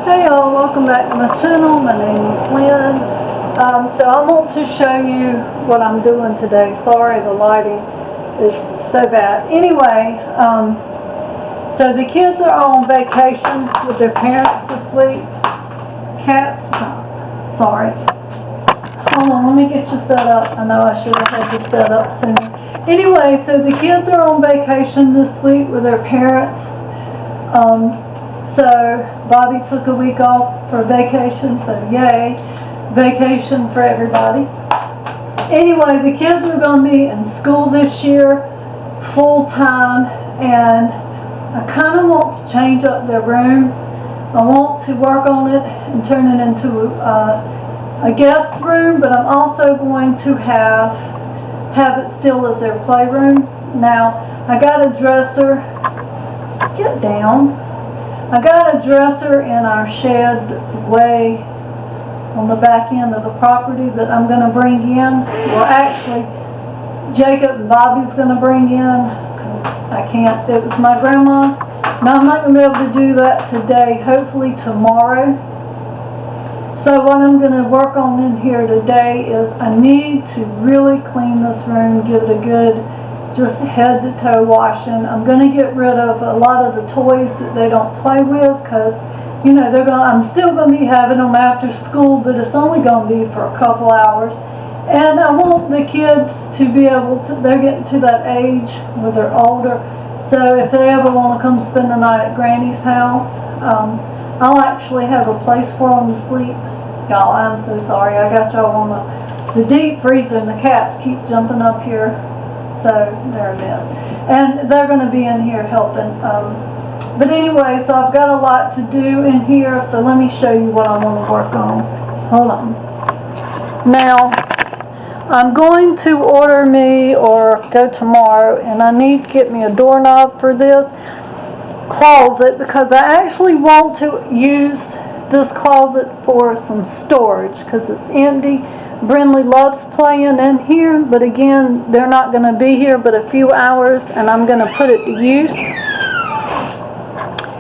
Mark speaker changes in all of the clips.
Speaker 1: Hey y'all, welcome back to my channel. My name is Lynn. So I want to show you what I'm doing today. Sorry, the lighting is so bad. Anyway, so the kids are on vacation with their parents this week. Cats, sorry. Hold on, let me get you set up. I know I should have had you set up sooner. Anyway, so the kids are on vacation this week with their parents. So Bobby took a week off for vacation, so yay, vacation for everybody. Anyway, the kids are going to be in school this year, full time, and I kind of want to change up their room. I want to work on it and turn it into a guest room, but I'm also going to have it still as their playroom. Now, I got a dresser. Get down. I got a dresser in our shed that's way on the back end of the property that I'm going to bring in. Well, actually, Jacob and Bobby's going to bring in. I can't. It was my grandma's. Now, I'm not going to be able to do that today. Hopefully tomorrow. So what I'm going to work on in here today is I need to really clean this room, give it a good just head to toe washing. I'm going to get rid of a lot of the toys that they don't play with because, you know, I'm still going to be having them after school, but it's only going to be for a couple hours. And I want the kids to be able to, they're getting to that age where they're older, so if they ever want to come spend the night at Granny's house, I'll actually have a place for them to sleep. Y'all, I'm so sorry. I got y'all on the deep freezer and the cats keep jumping up here. So there it is. And they're going to be in here helping. But anyway, so I've got a lot to do in here. So let me show you what I want to work on. Hold on. Now, I'm going to order me or go tomorrow, and I need to get me a doorknob for this closet because I actually want to use this closet for some storage because it's empty. Brindley loves playing in here, but again, they're not going to be here but a few hours, and I'm going to put it to use.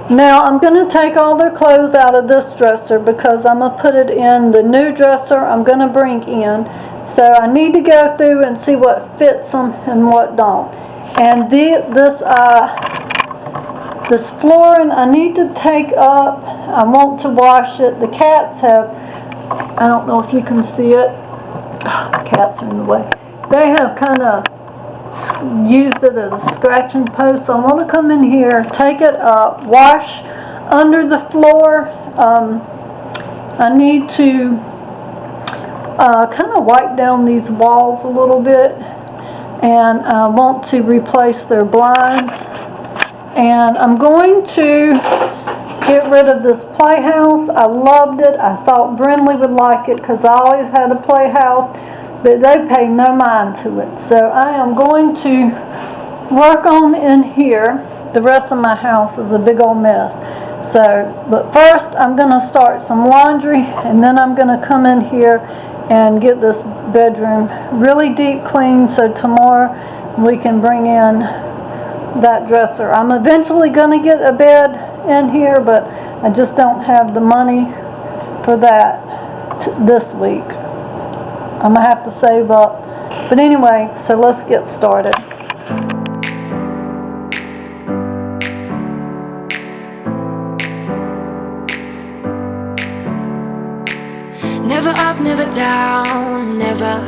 Speaker 1: Now, I'm going to take all their clothes out of this dresser because I'm going to put it in the new dresser I'm going to bring in. So I need to go through and see what fits them and what don't. And this flooring I need to take up. I want to wash it. The cats have, I don't know if you can see it. Cats are in the way. They have kind of used it as a scratching post. So I want to come in here, take it up, wash under the floor. I need to kind of wipe down these walls a little bit, and I want to replace their blinds. And I'm going to get rid of this playhouse. I loved it. I thought Brindley would like it because I always had a playhouse, but they pay no mind to it. So I am going to work on in here. The rest of my house is a big old mess. So, but first I'm going to start some laundry, and then I'm going to come in here and get this bedroom really deep clean so tomorrow we can bring in that dresser. I'm eventually going to get a bed in here, but I just don't have the money for that this week. I'm going to have to save up. But anyway, so let's get started.
Speaker 2: Never up, never down, never.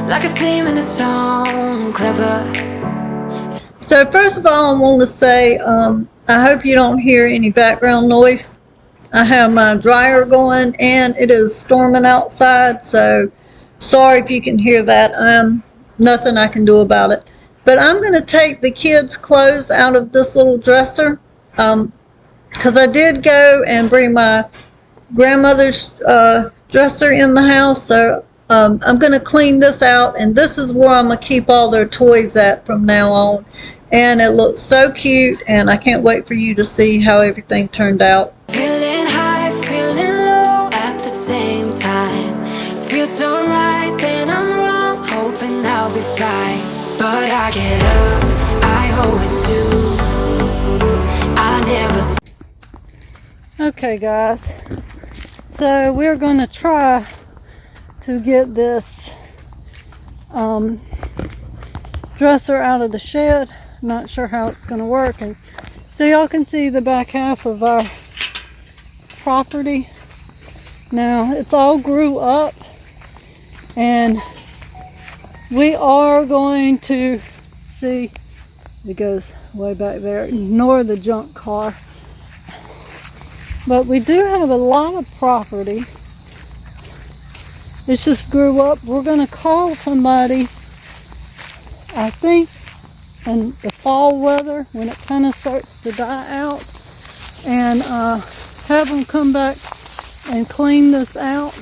Speaker 2: Like a theme in a song, clever.
Speaker 1: So first of all, I want to say I hope you don't hear any background noise. I have my dryer going and it is storming outside, so sorry if you can hear that. Nothing I can do about it. But I'm going to take the kids' clothes out of this little dresser because I did go and bring my grandmother's dresser in the house, so I'm going to clean this out, and this is where I'm going to keep all their toys at from now on. And it looks so cute, and I can't wait for you to see how everything turned out.
Speaker 2: Feeling high, feeling low at the same time. Feels so right, then I'm wrong, hoping I'll be fine. But I get up, I always do. I never
Speaker 1: Okay guys, so we're going to try to get this dresser out of the shed. Not sure how it's going to work. And so y'all can see the back half of our property. Now it's all grew up, and we are going to see, it goes way back there, ignore the junk car. But we do have a lot of property. It's just grew up. We're going to call somebody, I think, in the fall weather when it kind of starts to die out, and have them come back and clean this out,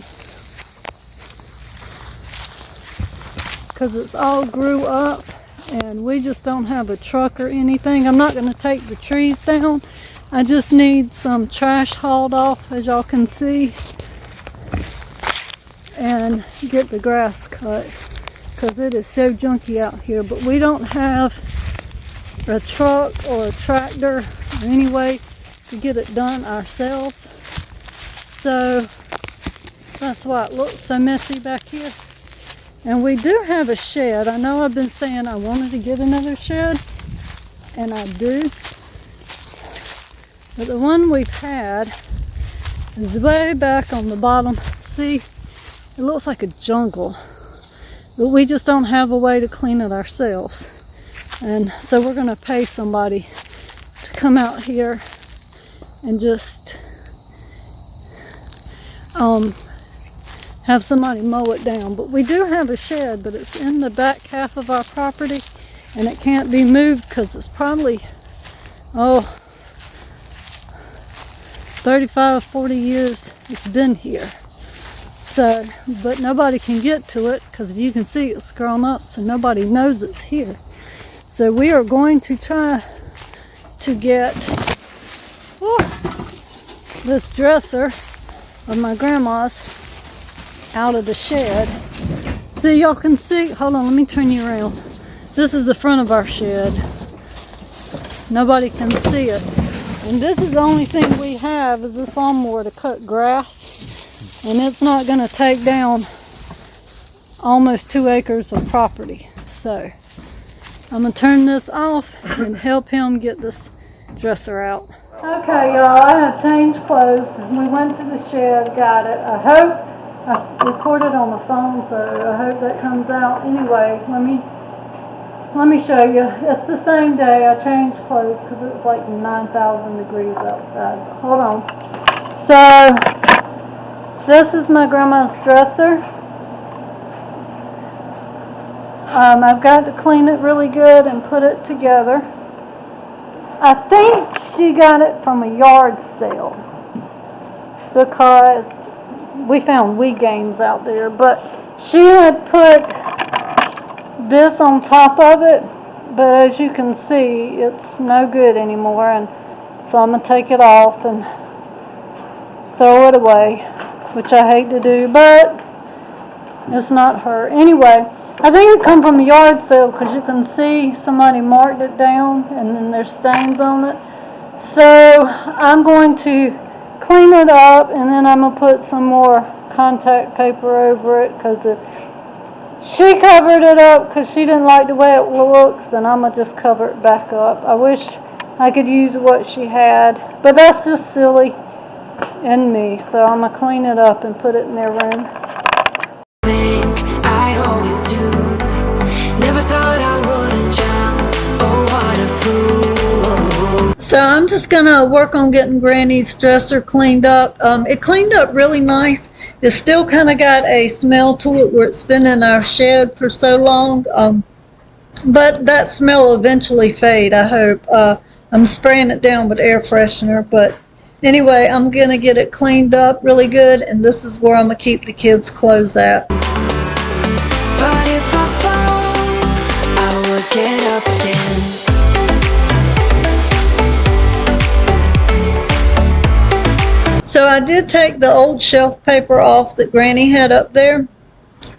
Speaker 1: because it's all grew up and we just don't have a truck or anything. I'm not going to take the trees down. I just need some trash hauled off, as y'all can see, and get the grass cut, because it is so junky out here. But we don't have a truck or a tractor or any way to get it done ourselves, so that's why it looks so messy back here. And we do have a shed. I know I've been saying I wanted to get another shed, and I do, but the one we've had is way back on the bottom. See, it looks like a jungle, but we just don't have a way to clean it ourselves. And so we're going to pay somebody to come out here and just have somebody mow it down. But we do have a shed, but it's in the back half of our property, and it can't be moved because it's probably 35 or 40 years it's been here. So, but nobody can get to it because, if you can see, it's grown up, so nobody knows it's here. So we are going to try to get this dresser of my grandma's out of the shed. So y'all can see, hold on, let me turn you around. This is the front of our shed. Nobody can see it. And this is the only thing we have, is this lawnmower to cut grass. And it's not going to take down almost 2 acres of property. So I'm going to turn this off and help him get this dresser out. Okay, y'all, I have changed clothes. We went to the shed, got it. I hope I recorded on the phone, so I hope that comes out. Anyway, let me show you. It's the same day. I changed clothes because it's like 9,000 degrees outside. Hold on. So this is my grandma's dresser. I've got to clean it really good and put it together. I think she got it from a yard sale, because we found weed gains out there, but she had put this on top of it, but as you can see, it's no good anymore, and so I'm going to take it off and throw it away, which I hate to do, but it's not her. Anyway, I think it come from a yard sale, because you can see somebody marked it down and then there's stains on it. So I'm going to clean it up, and then I'm going to put some more contact paper over it, because if she covered it up because she didn't like the way it looks, then I'm going to just cover it back up. I wish I could use what she had, but that's just silly in me. So I'm going to clean it up and put it in their room.
Speaker 2: I always do. Never thought I wouldn't jump. Oh, what a fool.
Speaker 1: So I'm just gonna work on getting Granny's dresser cleaned up. It cleaned up really nice. It's still kind of got a smell to it where it's been in our shed for so long. But that smell will eventually fade, I hope. I'm spraying it down with air freshener. But anyway, I'm gonna get it cleaned up really good, and this is where I'm gonna keep the kids' clothes at.
Speaker 2: But if I fall, I will get up again.
Speaker 1: So I did take the old shelf paper off that Granny had up there,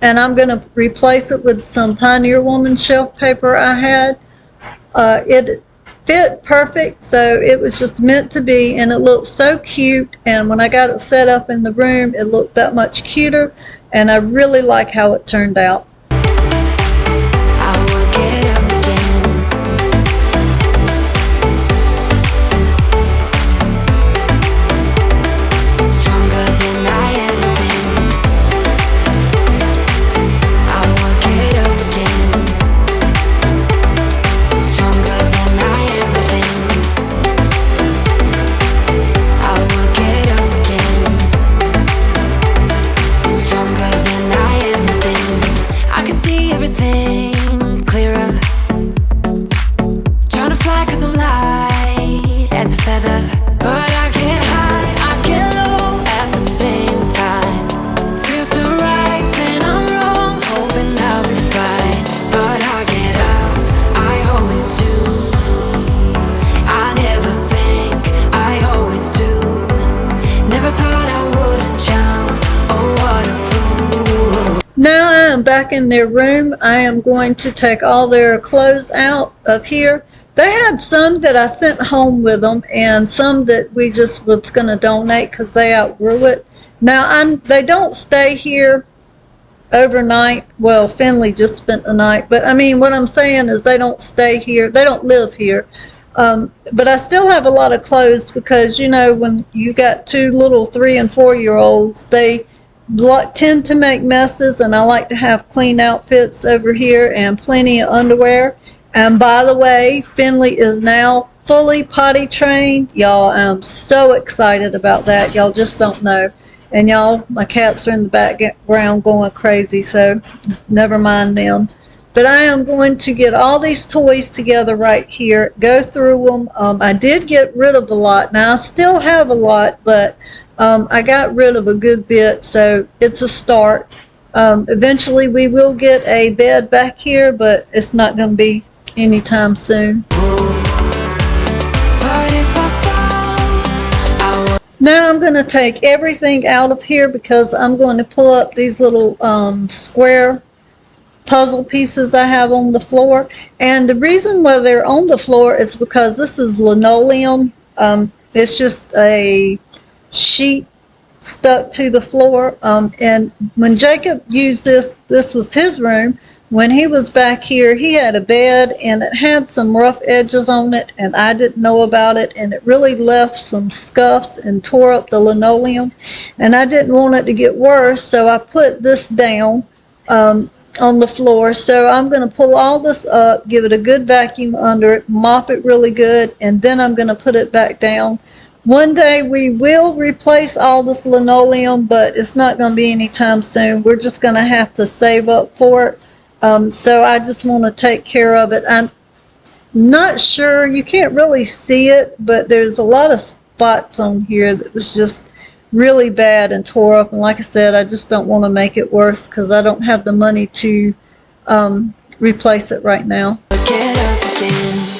Speaker 1: and I'm going to replace it with some Pioneer Woman shelf paper I had. fit perfect, so it was just meant to be, and it looked so cute. And when I got it set up in the room, it looked that much cuter, and I really like how it turned out.
Speaker 2: I will get up again. Stronger than I ever been. I will get up again. Stronger than I ever been. I will get up again. Stronger than I ever been. I can see everything clearer. Trying to fly 'cause I'm light as a feather. But I get high, I get low at the same time. Feels so right, then I'm wrong, hoping I'll be fine. But I get up, I always do. I never think, I always do. Never thought I wouldn't jump, oh what a fool.
Speaker 1: Now I am back in their room. I am going to take all their clothes out of here. They had some that I sent home with them, and some that we just was going to donate because they outgrew it. Now they don't stay here overnight. Well, Finley just spent the night, but I mean, what I'm saying is they don't stay here. They don't live here. But I still have a lot of clothes because, you know, when you got two little 3 and 4 year olds, they tend to make messes, and I like to have clean outfits over here and plenty of underwear. And by the way, Finley is now fully potty trained. Y'all, I'm so excited about that. Y'all just don't know. And y'all, my cats are in the background going crazy, so never mind them. But I am going to get all these toys together right here, go through them. I did get rid of a lot. Now, I still have a lot, but I got rid of a good bit, so it's a start. Eventually, we will get a bed back here, but it's not going to be anytime soon. Now I'm going to take everything out of here because I'm going to pull up these little square puzzle pieces I have on the floor. And the reason why they're on the floor is because this is linoleum. It's just a sheet stuck to the floor. And when Jacob used this was his room. When he was back here, he had a bed, and it had some rough edges on it, and I didn't know about it, and it really left some scuffs and tore up the linoleum, and I didn't want it to get worse, so I put this down on the floor. So I'm going to pull all this up, give it a good vacuum under it, mop it really good, and then I'm going to put it back down. One day we will replace all this linoleum, but it's not going to be anytime soon. We're just going to have to save up for it. So I just want to take care of it. I'm not sure, you can't really see it, but there's a lot of spots on here that was just really bad and tore up. And like I said, I just don't want to make it worse because I don't have the money to replace it right now.
Speaker 2: Get up again.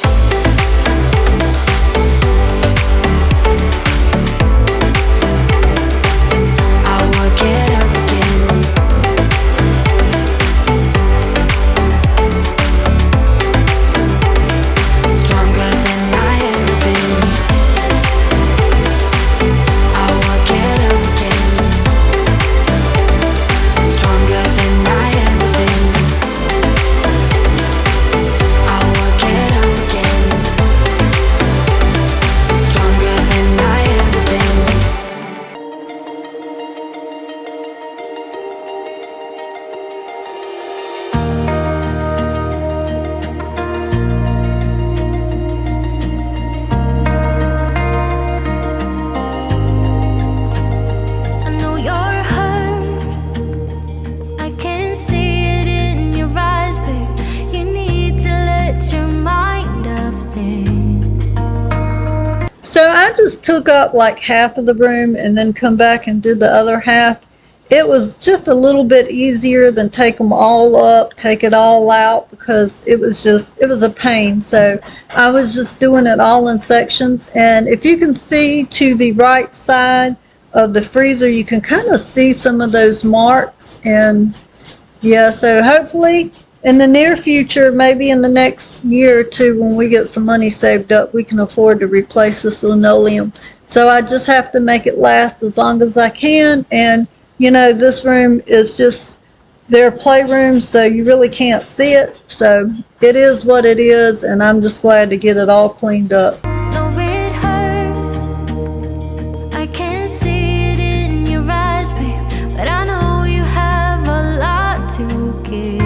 Speaker 1: So I just took up like half of the room and then come back and did the other half. It was just a little bit easier than take them all up, take it all out, because it was a pain. So I was just doing it all in sections. And if you can see to the right side of the freezer, you can kind of see some of those marks. And yeah, so hopefully in the near future, maybe in the next year or two, when we get some money saved up, we can afford to replace this linoleum. So I just have to make it last as long as I can. And, you know, this room is just their playroom, so you really can't see it. So it is what it is, and I'm just glad to get it all cleaned up.
Speaker 2: No, it hurts. I can't see it in your eyes, babe, but I know you have a lot to give.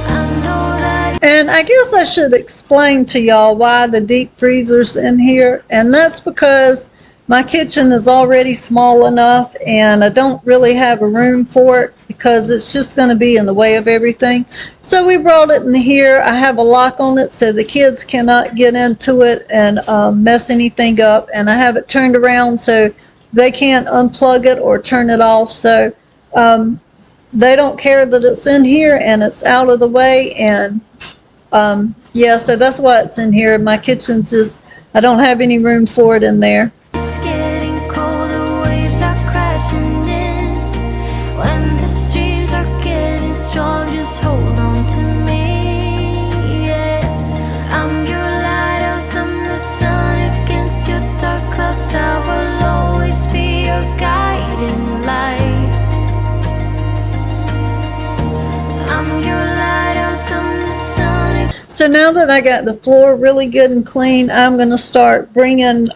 Speaker 2: I know that.
Speaker 1: And I guess I should explain to y'all why the deep freezer's in here, and that's because my kitchen is already small enough and I don't really have a room for it because it's just going to be in the way of everything. So we brought it in here. I have a lock on it so the kids cannot get into it and mess anything up, and I have it turned around so they can't unplug it or turn it off. So they don't care that it's in here and it's out of the way. And yeah, so that's why it's in here. My kitchen's just, I don't have any room for it in there.
Speaker 2: It's getting cold, the waves are crashing in. When the streams are getting strong, just hold on to me, yeah. I'm your lighthouse, I'm the sun against your dark clouds. I will always be your guiding light. I'm your lighthouse, I'm the sun.
Speaker 1: So now that I got the floor really good and clean, I'm going to start bringing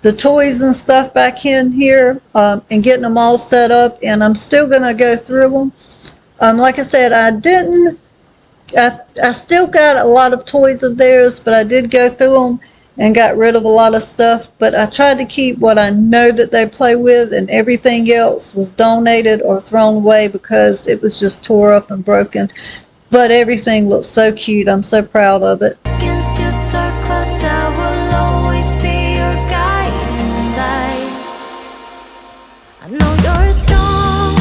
Speaker 1: the toys and stuff back in here and getting them all set up, and I'm still going to go through them. Like I said, I still got a lot of toys of theirs, but I did go through them and got rid of a lot of stuff. But I tried to keep what I know that they play with, and everything else was donated or thrown away because it was just tore up and broken. But everything looks so cute. I'm so proud of it.
Speaker 2: Against your dark clouds, I will always be your guiding light. I know you're strong.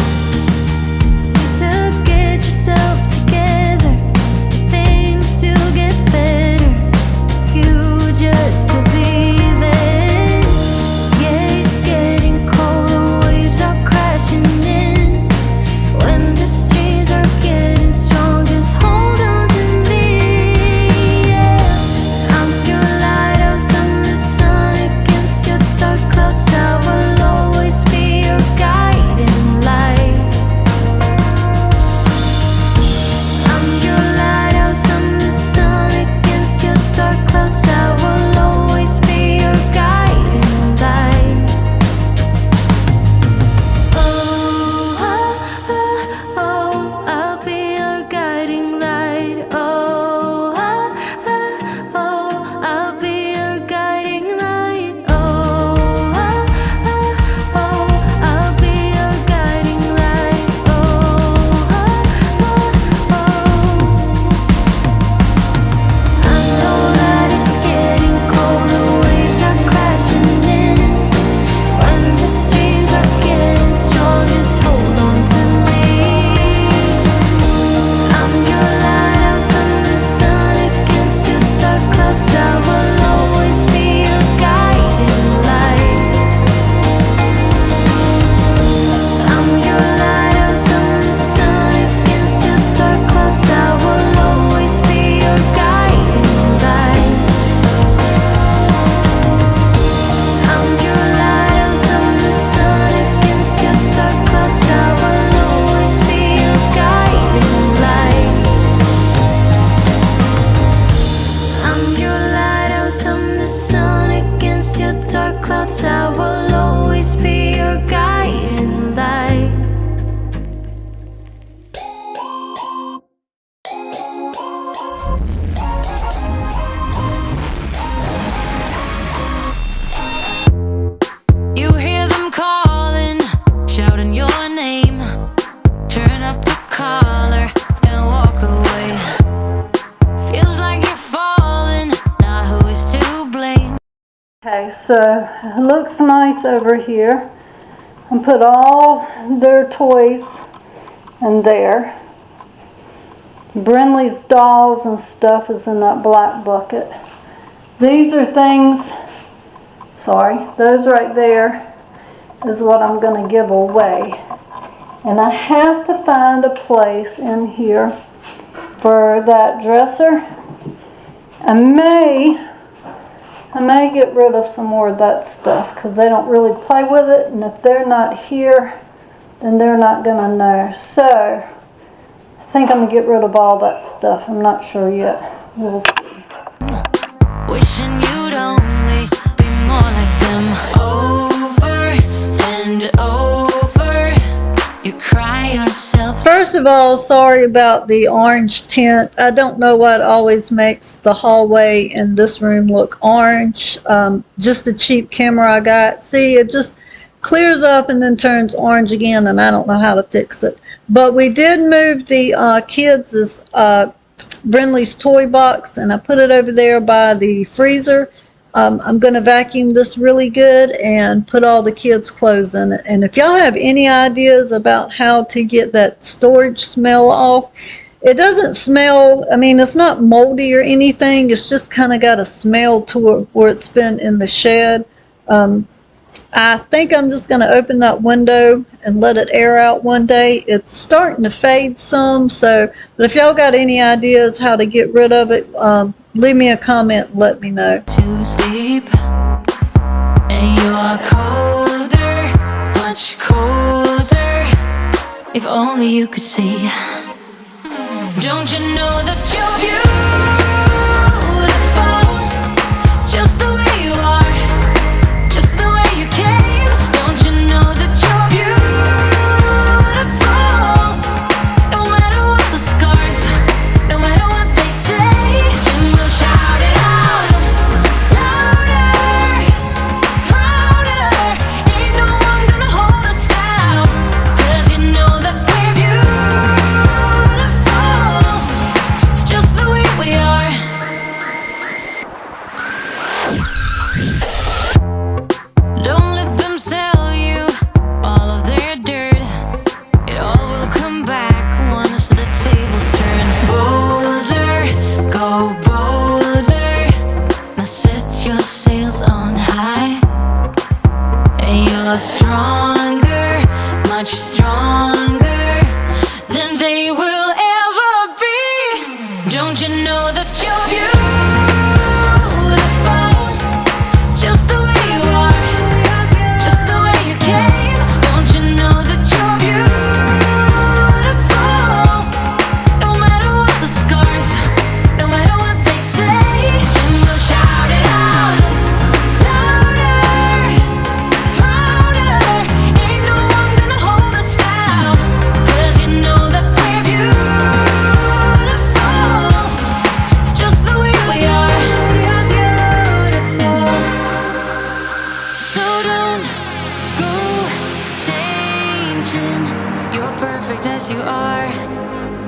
Speaker 2: Need to get yourself together. Things still get better if you just believe it. Yeah, it's getting cold, the waves are crashing in. When the streams are getting strong, just hold on to me, yeah. I'm your lighthouse, I'm the sun against your dark clouds. I will always be your guiding light. I'm your lighthouse, I'm the sun against your dark clouds. I will always be your guiding light. Oh, oh, oh, oh, I'll be your guiding light. Oh, oh, oh, oh, I'll be your guiding light. Oh, oh, oh, oh, I'll be your guiding light. Oh, oh, oh, oh. I know that it's getting cold, the waves are crashing in. When the streams are getting strong, just hold on to me. I'm your lighthouse, I'm the sun against your dark clouds. I will always be your guiding light. I'm your lighthouse, I'm the sun against your dark clouds. I will always be your guiding light. I'm your lighthouse, I'm the sun against your dark clouds. I will always be your guiding light. I'm your lighthouse, I'm the sun against your dark clouds. I will always be your guiding light. You hear them calling, shouting your name. Turn up the collar and walk away. Feels like you're falling, now who is to blame?
Speaker 1: Okay, so it looks nice over here. And put all their toys in there. Brinley's dolls and stuff is in that black bucket. These are things, sorry, those right there is what I'm going to give away. And I have to find a place in here for that dresser. I may get rid of some more of that stuff because they don't really play with it, and if they're not here, then they're not gonna know. So I think I'm gonna get rid of all that stuff. I'm not sure yet. We'll see.
Speaker 2: Wishing you'd only be more like them. Over and over, you cry yourself.
Speaker 1: First of all, sorry about the orange tint. I don't know what always makes the hallway in this room look orange. Just a cheap camera I got. See, it just clears up and then turns orange again, and I don't know how to fix it. But we did move the kids' Brindley's toy box, and I put it over there by the freezer. I'm going to vacuum this really good and put all the kids' clothes in it. And if y'all have any ideas about how to get that storage smell off, it doesn't smell, I mean, it's not moldy or anything. It's just kind of got a smell to it where it's been in the shed. I think I'm just going to open that window and let it air out one day. It's starting to fade some, but if y'all got any ideas how to get rid of it, leave me a comment and let me know.
Speaker 2: To sleep, and you're colder, much colder. If only you could see. Don't you know that you're beautiful, just the way you are, just the way you came. Don't you know that you're beautiful, no matter what the scars, no matter what they say. And we'll shout it out, louder, prouder. Ain't no one gonna hold us down, 'cause you know that we're beautiful, just the way we are. Don't let them sell you all of their dirt. It all will come back once the tables turn. Bolder, go bolder. Now set your sails on high. And you're stronger, much stronger than they will ever be. Don't you know that you're beautiful, just the way you are, just the way you came. Don't you know that you're beautiful, no matter what the scars, no matter what they say. And we'll shout it out, louder, prouder. Ain't no one gonna hold us down, 'cause you know that we're beautiful, just the way we are. We're beautiful. So don't go changing. You're perfect as you are,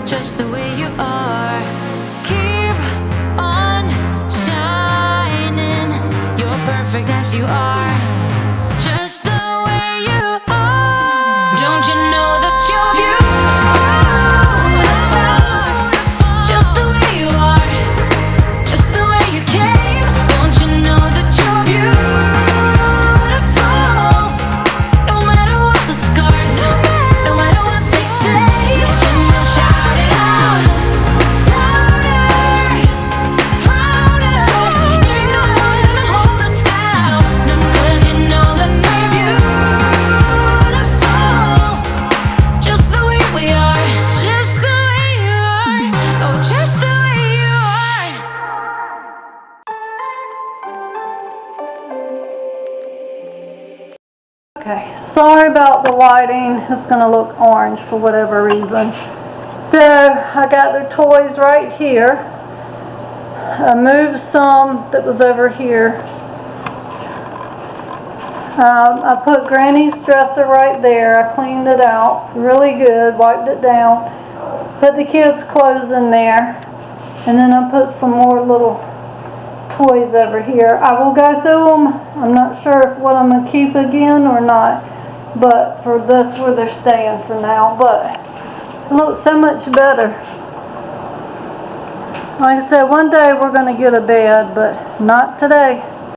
Speaker 2: just the way you are. Keep on shining. You're perfect as you are, just the way you are. Don't you know that you're beautiful, just the way you are, just the way you came. Don't you know that you're beautiful, no matter what the scars, no matter what they say. And we'll shout it out, louder, prouder. Ain't no one gonna hold us down, 'cause you know that we're beautiful, just the way we are, just the way you are, oh, just the way you are.
Speaker 1: Okay, sorry about the lighting. It's going to look orange for whatever reason. So I got their toys right here. I moved some that was over here. I put Granny's dresser right there. I cleaned it out really good, wiped it down, put the kids' clothes in there, and then I put some more little toys over here. I will go through them. I'm not sure if what I'm going to keep again or not, but for that's where they're staying for now. But it looks so much better. Like I said, one day we're going to get a bed, but not today.